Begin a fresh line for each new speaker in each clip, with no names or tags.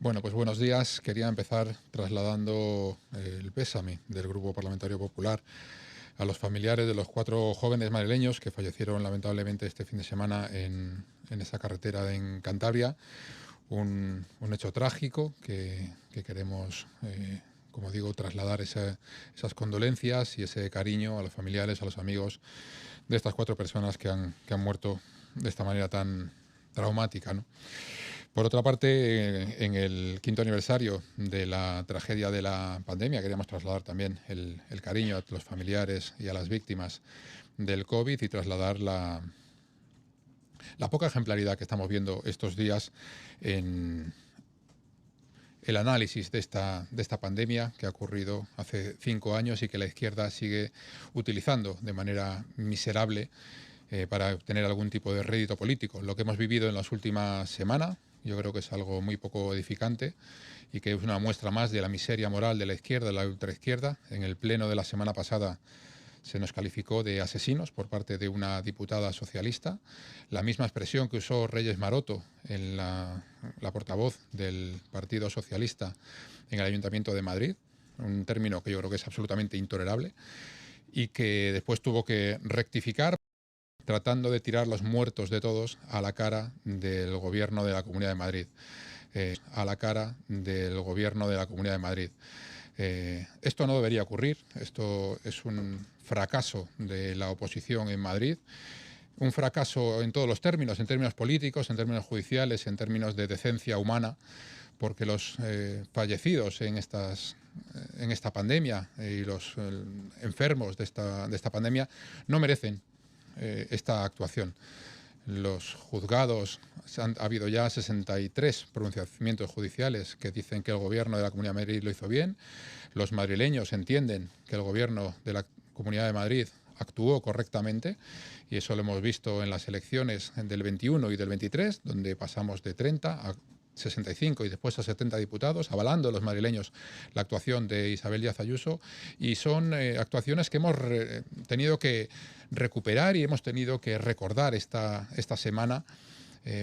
Bueno, pues buenos días. Quería empezar trasladando el pésame del Grupo Parlamentario Popular a los familiares de los 4 jóvenes madrileños que fallecieron lamentablemente este fin de semana en esa carretera en Cantabria. Un hecho trágico que queremos, como digo, trasladar esas condolencias y ese cariño a los familiares, a los amigos de estas 4 personas que han muerto de esta manera tan traumática, ¿no? Por otra parte, en el 5.º aniversario de la tragedia de la pandemia, queríamos trasladar también el cariño a los familiares y a las víctimas del COVID y trasladar la poca ejemplaridad que estamos viendo estos días en el análisis de esta pandemia que ha ocurrido hace 5 años y que la izquierda sigue utilizando de manera miserable para obtener algún tipo de rédito político. Lo que hemos vivido en las últimas semanas, yo creo que es algo muy poco edificante y que es una muestra más de la miseria moral de la izquierda, de la ultraizquierda. En el pleno de la semana pasada se nos calificó de asesinos por parte de una diputada socialista. La misma expresión que usó Reyes Maroto, la portavoz del Partido Socialista en el Ayuntamiento de Madrid, un término que yo creo que es absolutamente intolerable y que después tuvo que rectificar, tratando de tirar los muertos de todos a la cara del gobierno de la Comunidad de Madrid. A la cara del gobierno de la Comunidad de Madrid. Esto no debería ocurrir, esto es un fracaso de la oposición en Madrid, un fracaso en todos los términos, en términos políticos, en términos judiciales, en términos de decencia humana, porque los fallecidos en esta pandemia y los enfermos de esta pandemia no merecen esta actuación. Los juzgados, ha habido ya 63 pronunciamientos judiciales que dicen que el gobierno de la Comunidad de Madrid lo hizo bien. Los madrileños entienden que el gobierno de la Comunidad de Madrid actuó correctamente y eso lo hemos visto en las elecciones del 21 y del 23, donde pasamos de 30 a 65 y después a 70 diputados, avalando los madrileños la actuación de Isabel Díaz Ayuso, y son actuaciones que hemos tenido que recuperar y hemos tenido que recordar esta semana.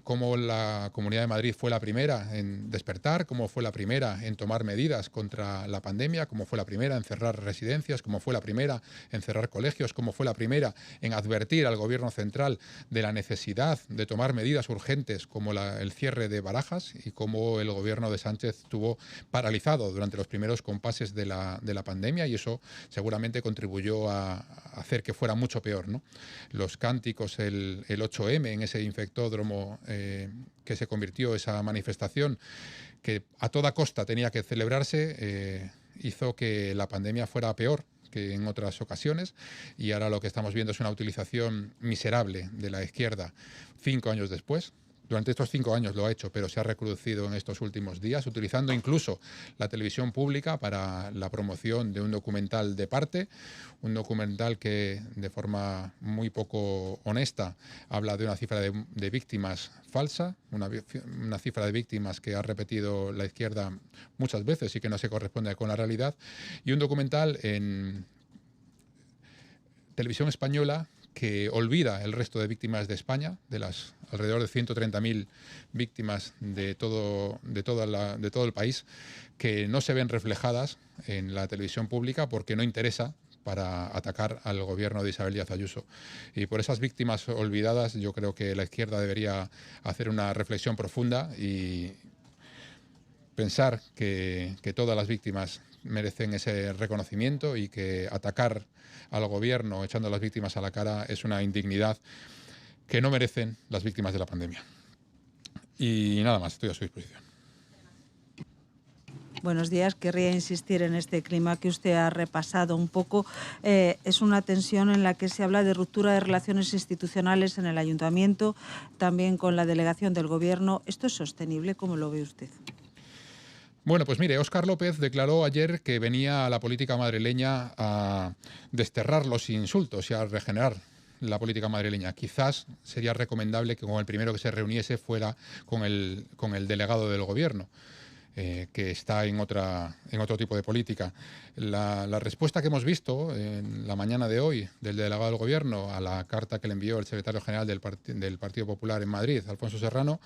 Cómo la Comunidad de Madrid fue la primera en despertar, cómo fue la primera en tomar medidas contra la pandemia, cómo fue la primera en cerrar residencias, cómo fue la primera en cerrar colegios, cómo fue la primera en advertir al Gobierno central de la necesidad de tomar medidas urgentes como el cierre de Barajas, y cómo el Gobierno de Sánchez estuvo paralizado durante los primeros compases de la pandemia, y eso seguramente contribuyó a hacer que fuera mucho peor, ¿no? Los cánticos, el 8M en ese infectódromo que se convirtió esa manifestación que a toda costa tenía que celebrarse, hizo que la pandemia fuera peor que en otras ocasiones, y ahora lo que estamos viendo es una utilización miserable de la izquierda 5 años después. Durante estos 5 años lo ha hecho, pero se ha recrudecido en estos últimos días, utilizando incluso la televisión pública para la promoción de un documental de parte, un documental que de forma muy poco honesta habla de una cifra de víctimas falsa, una cifra de víctimas que ha repetido la izquierda muchas veces y que no se corresponde con la realidad, y un documental en televisión española que olvida el resto de víctimas de España, de las alrededor de 130.000 víctimas de todo el país, que no se ven reflejadas en la televisión pública porque no interesa para atacar al gobierno de Isabel Díaz Ayuso. Y por esas víctimas olvidadas yo creo que la izquierda debería hacer una reflexión profunda y pensar que todas las víctimas merecen ese reconocimiento, y que atacar al gobierno echando a las víctimas a la cara es una indignidad que no merecen las víctimas de la pandemia. Y nada más, estoy a su disposición.
Buenos días. Querría insistir en este clima que usted ha repasado un poco. Es una tensión en la que se habla de ruptura de relaciones institucionales en el Ayuntamiento, también con la delegación del Gobierno. ¿Esto es sostenible? ¿Cómo lo ve usted?
Bueno, pues mire, Óscar López declaró ayer que venía a la política madrileña a desterrar los insultos y a regenerar la política madrileña. Quizás sería recomendable que con el primero que se reuniese fuera con el delegado del Gobierno. que está en otro tipo de política. La respuesta que hemos visto en la mañana de hoy del delegado del Gobierno a la carta que le envió el secretario general del Partido Popular en Madrid, Alfonso Serrano,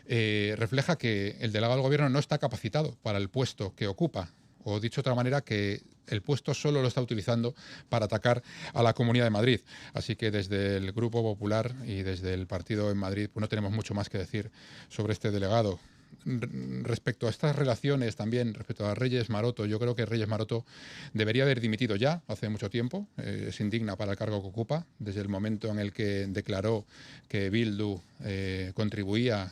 refleja que el delegado del Gobierno no está capacitado para el puesto que ocupa, o dicho de otra manera, que el puesto solo lo está utilizando para atacar a la Comunidad de Madrid. Así que desde el Grupo Popular y desde el partido en Madrid pues no tenemos mucho más que decir sobre este delegado. Respecto a estas relaciones también, respecto a Reyes Maroto, yo creo que Reyes Maroto debería haber dimitido ya hace mucho tiempo. Es indigna para el cargo que ocupa, desde el momento en el que declaró que Bildu contribuía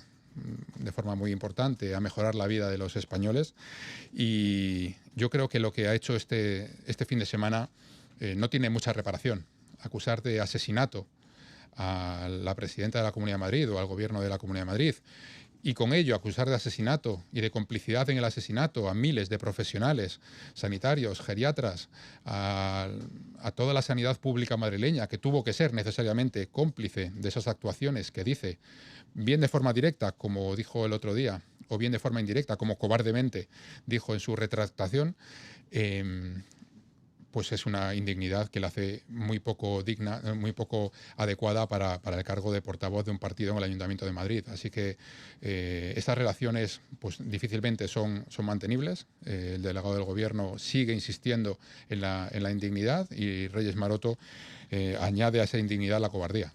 de forma muy importante a mejorar la vida de los españoles. Y yo creo que lo que ha hecho este fin de semana no tiene mucha reparación. Acusar de asesinato a la presidenta de la Comunidad de Madrid o al gobierno de la Comunidad de Madrid, y con ello acusar de asesinato y de complicidad en el asesinato a miles de profesionales, sanitarios, geriatras, a toda la sanidad pública madrileña, que tuvo que ser necesariamente cómplice de esas actuaciones que dice, bien de forma directa, como dijo el otro día, o bien de forma indirecta, como cobardemente dijo en su retractación, pues es una indignidad que la hace muy poco digna, muy poco adecuada para el cargo de portavoz de un partido en el Ayuntamiento de Madrid. Así que estas relaciones pues difícilmente son mantenibles. El delegado del Gobierno sigue insistiendo en la indignidad y Reyes Maroto añade a esa indignidad la cobardía.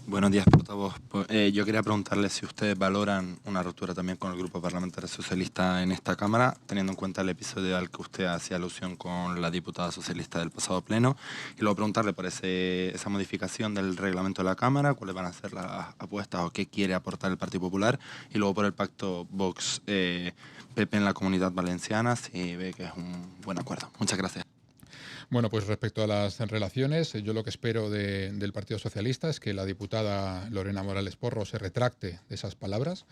Buenos días, portavoz. Yo quería preguntarle si ustedes valoran una ruptura también con el Grupo Parlamentario Socialista en esta Cámara, teniendo en cuenta el episodio al que usted hacía alusión con la diputada socialista del pasado pleno, y luego preguntarle por esa modificación del reglamento de la Cámara, cuáles van a ser las apuestas o qué quiere aportar el Partido Popular, y luego por el pacto Vox-PP en la Comunidad Valenciana, si ve que es un buen acuerdo. Muchas gracias.
Bueno, pues respecto a las relaciones, yo lo que espero del Partido Socialista es que la diputada Lorena Morales Porro se retracte de esas palabras,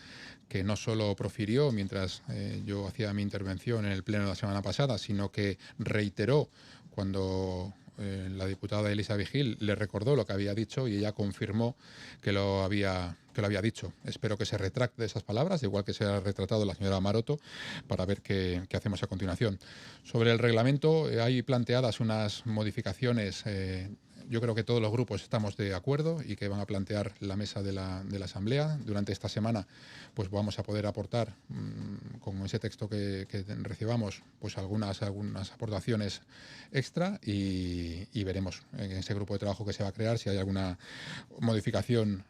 que no solo profirió mientras yo hacía mi intervención en el Pleno de la semana pasada, sino que reiteró cuando la diputada Elisa Vigil le recordó lo que había dicho y ella confirmó que lo había dicho. Espero que se retracte de esas palabras, igual que se ha retratado la señora Maroto, para ver qué hacemos a continuación. Sobre el reglamento, hay planteadas unas modificaciones. Yo creo que todos los grupos estamos de acuerdo y que van a plantear la mesa de la Asamblea. Durante esta semana pues vamos a poder aportar, con ese texto que recibamos, pues algunas aportaciones extra y veremos en ese grupo de trabajo que se va a crear si hay alguna modificación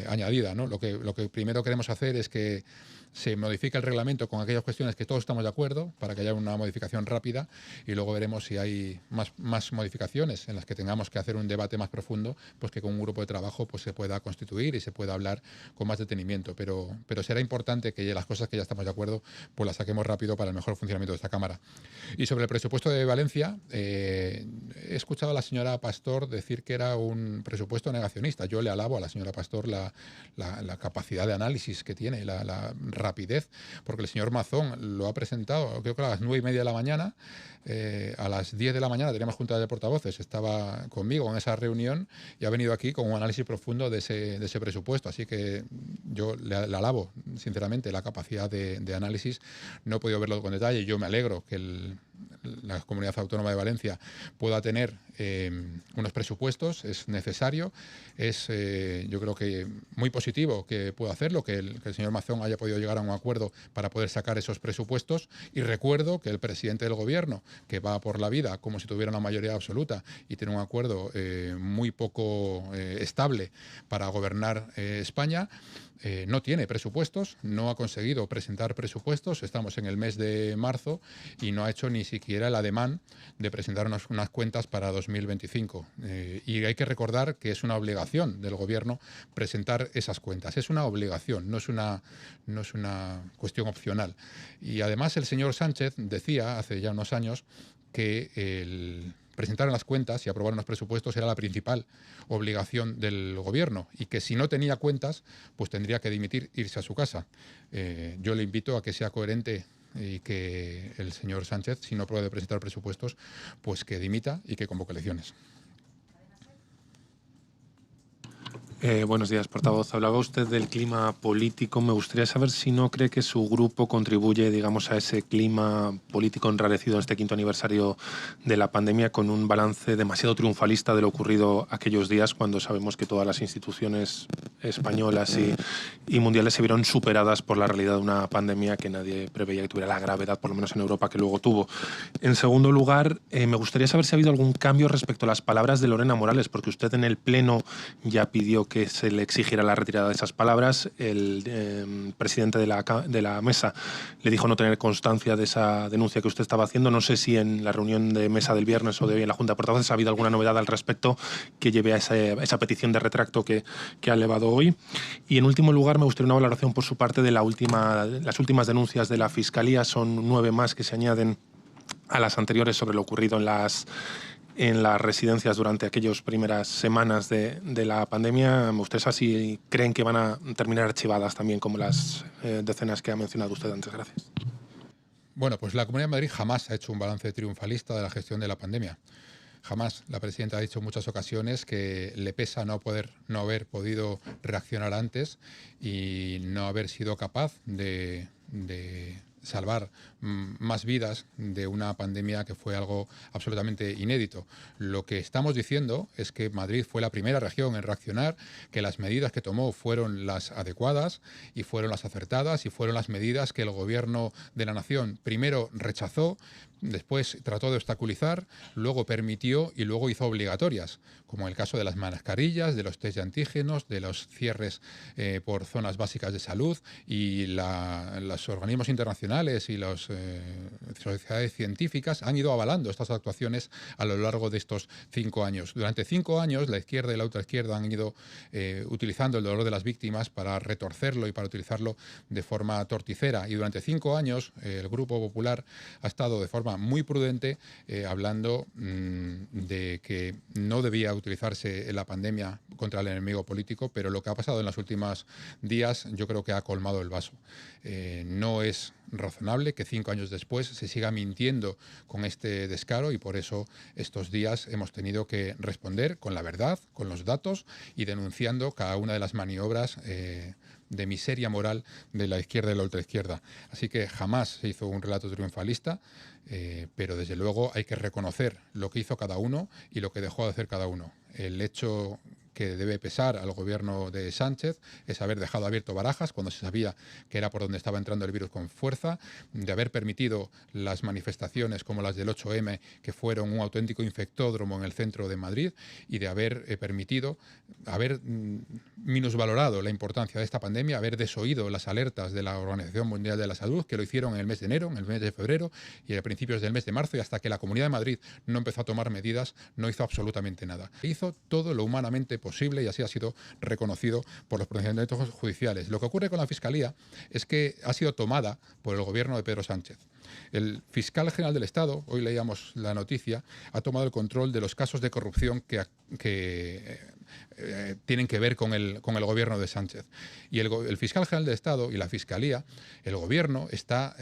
añadida, ¿no? Lo que primero queremos hacer es que se modifique el reglamento con aquellas cuestiones que todos estamos de acuerdo para que haya una modificación rápida, y luego veremos si hay más modificaciones en las que tengamos que hacer un debate más profundo, pues que con un grupo de trabajo pues se pueda constituir y se pueda hablar con más detenimiento. Pero será importante que las cosas que ya estamos de acuerdo pues las saquemos rápido para el mejor funcionamiento de esta Cámara. Y sobre el presupuesto de Valencia, he escuchado a la señora Pastor decir que era un presupuesto negacionista. Yo le alabo a la señora Pastor la capacidad de análisis que tiene, la rapidez, porque el señor Mazón lo ha presentado, creo que a las 9:30 de la mañana, a las 10 de la mañana teníamos junta de portavoces, estaba conmigo en esa reunión y ha venido aquí con un análisis profundo de ese presupuesto, así que yo le alabo sinceramente la capacidad de análisis. No he podido verlo con detalle, yo me alegro que la Comunidad Autónoma de Valencia pueda tener unos presupuestos, es necesario, es yo creo que muy positivo que pueda hacerlo, que el señor Mazón haya podido llegar a un acuerdo para poder sacar esos presupuestos, y recuerdo que el presidente del Gobierno, que va por la vida como si tuviera una mayoría absoluta y tiene un acuerdo muy poco estable para gobernar España, no tiene presupuestos, no ha conseguido presentar presupuestos, estamos en el mes de marzo y no ha hecho ni siquiera el ademán de presentar unas cuentas para 2025. Y hay que recordar que es una obligación del Gobierno presentar esas cuentas, es una obligación, no es una cuestión opcional. Y además el señor Sánchez decía hace ya unos años que presentar las cuentas y aprobar unos presupuestos era la principal obligación del Gobierno, y que si no tenía cuentas, pues tendría que dimitir, irse a su casa. Yo le invito a que sea coherente y que el señor Sánchez, si no puede presentar presupuestos, pues que dimita y que convoque elecciones.
Buenos días, portavoz. Hablaba usted del clima político. Me gustaría saber si no cree que su grupo contribuye, digamos, a ese clima político enrarecido en este 5º aniversario de la pandemia, con un balance demasiado triunfalista de lo ocurrido aquellos días, cuando sabemos que todas las instituciones españolas y mundiales se vieron superadas por la realidad de una pandemia que nadie preveía que tuviera la gravedad, por lo menos en Europa, que luego tuvo. En segundo lugar, me gustaría saber si ha habido algún cambio respecto a las palabras de Lorena Morales, porque usted en el Pleno ya pidió que se le exigiera la retirada de esas palabras. El presidente de la mesa le dijo no tener constancia de esa denuncia que usted estaba haciendo. No sé si en la reunión de mesa del viernes o de hoy en la Junta de Portavoces ha habido alguna novedad al respecto que lleve a esa petición de retracto que ha elevado hoy. Y en último lugar, me gustaría una valoración por su parte de las últimas denuncias de la Fiscalía. Son 9 más que se añaden a las anteriores sobre lo ocurrido en las residencias durante aquellas primeras semanas de la pandemia. ¿Ustedes así creen que van a terminar archivadas también como las decenas que ha mencionado usted antes? Gracias.
Bueno, pues la Comunidad de Madrid jamás ha hecho un balance triunfalista de la gestión de la pandemia. Jamás. La presidenta ha dicho en muchas ocasiones que le pesa no haber podido reaccionar antes y no haber sido capaz de salvar más vidas de una pandemia que fue algo absolutamente inédito. Lo que estamos diciendo es que Madrid fue la primera región en reaccionar, que las medidas que tomó fueron las adecuadas y fueron las acertadas y fueron las medidas que el Gobierno de la Nación primero rechazó, después trató de obstaculizar, luego permitió y luego hizo obligatorias, como el caso de las mascarillas, de los test de antígenos, de los cierres por zonas básicas de salud, y los organismos internacionales y las sociedades científicas han ido avalando estas actuaciones a lo largo de estos 5 años. Durante 5 años la izquierda y la ultraizquierda han ido utilizando el dolor de las víctimas para retorcerlo y para utilizarlo de forma torticera, y durante 5 años el Grupo Popular ha estado de forma muy prudente hablando de que no debía utilizarse la pandemia contra el enemigo político, pero lo que ha pasado en los últimos días yo creo que ha colmado el vaso. No es razonable que 5 años después se siga mintiendo con este descaro, y por eso estos días hemos tenido que responder con la verdad, con los datos, y denunciando cada una de las maniobras de miseria moral de la izquierda y la ultraizquierda. Así que jamás se hizo un relato triunfalista, pero desde luego hay que reconocer lo que hizo cada uno y lo que dejó de hacer cada uno. El hecho que debe pesar al gobierno de Sánchez es haber dejado abierto Barajas cuando se sabía que era por donde estaba entrando el virus con fuerza, de haber permitido las manifestaciones como las del 8M, que fueron un auténtico infectódromo en el centro de Madrid, y de haber permitido, haber minusvalorado la importancia de esta pandemia, haber desoído las alertas de la Organización Mundial de la Salud, que lo hicieron en el mes de enero, en el mes de febrero y a principios del mes de marzo, y hasta que la Comunidad de Madrid no empezó a tomar medidas, no hizo absolutamente nada. Hizo todo lo humanamente posible y así ha sido reconocido por los procedimientos judiciales. Lo que ocurre con la Fiscalía es que ha sido tomada por el gobierno de Pedro Sánchez. El fiscal general del Estado, hoy leíamos la noticia, ha tomado el control de los casos de corrupción que tienen que ver con el gobierno de Sánchez. Y el fiscal general del Estado y la Fiscalía, el gobierno está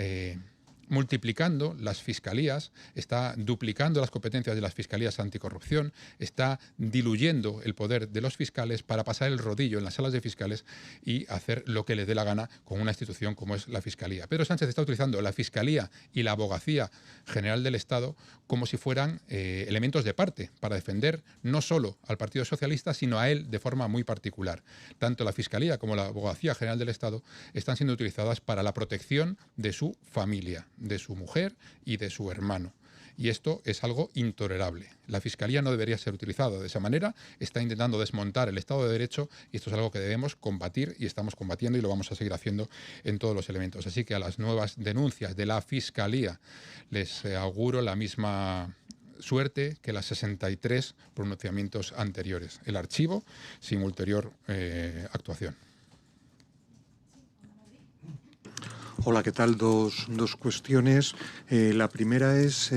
multiplicando las fiscalías, está duplicando las competencias de las fiscalías anticorrupción, está diluyendo el poder de los fiscales para pasar el rodillo en las salas de fiscales y hacer lo que les dé la gana con una institución como es la Fiscalía. Pedro Sánchez está utilizando la Fiscalía y la Abogacía General del Estado como si fueran elementos de parte para defender no solo al Partido Socialista, sino a él de forma muy particular. Tanto la Fiscalía como la Abogacía General del Estado están siendo utilizadas para la protección de su familia, de su mujer y de su hermano. Y esto es algo intolerable. La Fiscalía no debería ser utilizada de esa manera, está intentando desmontar el Estado de Derecho, y esto es algo que debemos combatir y estamos combatiendo, y lo vamos a seguir haciendo en todos los elementos. Así que a las nuevas denuncias de la Fiscalía les auguro la misma suerte que las 63 pronunciamientos anteriores. El archivo sin ulterior actuación.
Hola, ¿qué tal? Dos cuestiones. La primera es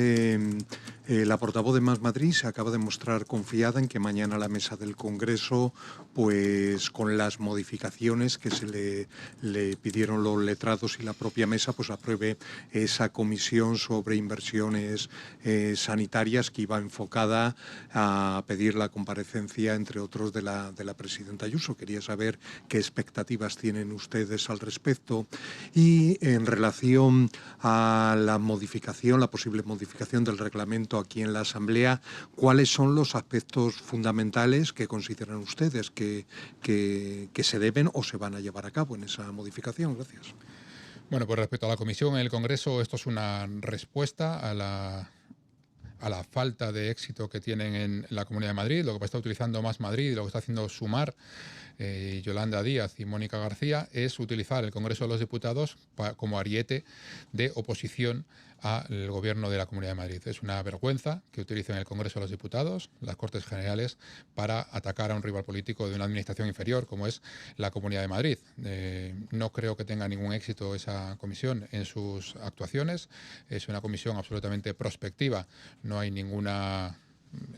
La portavoz de Más Madrid se acaba de mostrar confiada en que mañana la mesa del Congreso, pues con las modificaciones que se le pidieron los letrados y la propia mesa, pues apruebe esa comisión sobre inversiones sanitarias que iba enfocada a pedir la comparecencia, entre otros, de la presidenta Ayuso. Quería saber qué expectativas tienen ustedes al respecto y en relación a la posible modificación del reglamento aquí en la Asamblea, ¿cuáles son los aspectos fundamentales que consideran ustedes que se deben o se van a llevar a cabo en esa modificación? Gracias.
Bueno, pues respecto a la comisión en el Congreso, esto es una respuesta a la falta de éxito que tienen en la Comunidad de Madrid, lo que está utilizando Más Madrid y lo que está haciendo Sumar, Yolanda Díaz y Mónica García, es utilizar el Congreso de los Diputados como ariete de oposición al Gobierno de la Comunidad de Madrid. Es una vergüenza que utilicen el Congreso de los Diputados, las Cortes Generales, para atacar a un rival político de una administración inferior como es la Comunidad de Madrid. No creo que tenga ningún éxito esa comisión en sus actuaciones. Es una comisión absolutamente prospectiva. No hay ninguna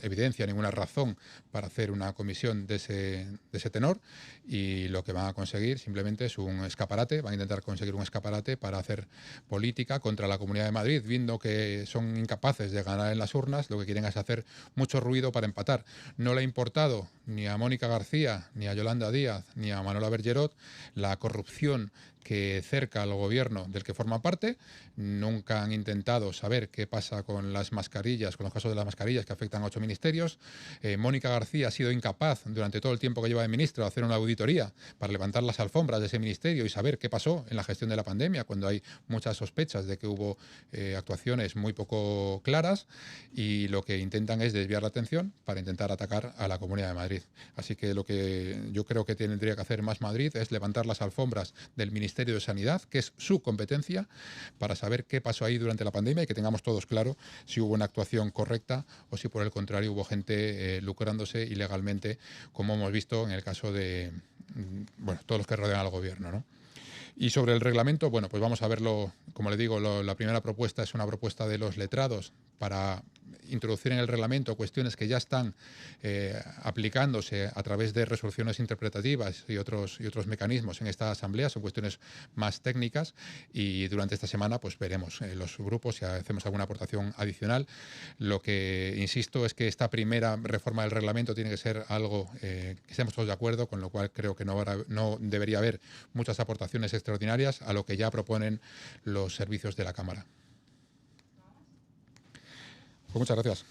evidencia, ninguna razón para hacer una comisión de ese tenor, y lo que van a conseguir simplemente es un escaparate, van a intentar conseguir un escaparate para hacer política contra la Comunidad de Madrid, viendo que son incapaces de ganar en las urnas. Lo que quieren es hacer mucho ruido para empatar. No le ha importado ni a Mónica García, ni a Yolanda Díaz, ni a Manuela Bergerot la corrupción que cerca al gobierno del que forma parte. Nunca han intentado saber qué pasa con las mascarillas, con los casos de las mascarillas que afectan a 8 ministerios. Mónica García ha sido incapaz durante todo el tiempo que lleva de ministro de hacer una auditoría para levantar las alfombras de ese ministerio y saber qué pasó en la gestión de la pandemia, cuando hay muchas sospechas de que hubo actuaciones muy poco claras, y lo que intentan es desviar la atención para intentar atacar a la Comunidad de Madrid. Así que lo que yo creo que tendría que hacer Más Madrid es levantar las alfombras del Ministerio de Sanidad, que es su competencia, para saber qué pasó ahí durante la pandemia y que tengamos todos claro si hubo una actuación correcta o si por el contrario hubo gente lucrándose ilegalmente, como hemos visto en el caso de todos los que rodean al gobierno, ¿no? Y sobre el reglamento, bueno, pues vamos a verlo. Como le digo, la primera propuesta es una propuesta de los letrados para introducir en el reglamento cuestiones que ya están aplicándose a través de resoluciones interpretativas y otros mecanismos en esta Asamblea. Son cuestiones más técnicas, y durante esta semana pues veremos los grupos si hacemos alguna aportación adicional. Lo que insisto es que esta primera reforma del reglamento tiene que ser algo que estemos todos de acuerdo, con lo cual creo que no debería haber muchas aportaciones extraordinarias a lo que ya proponen los servicios de la Cámara. Pues muchas gracias.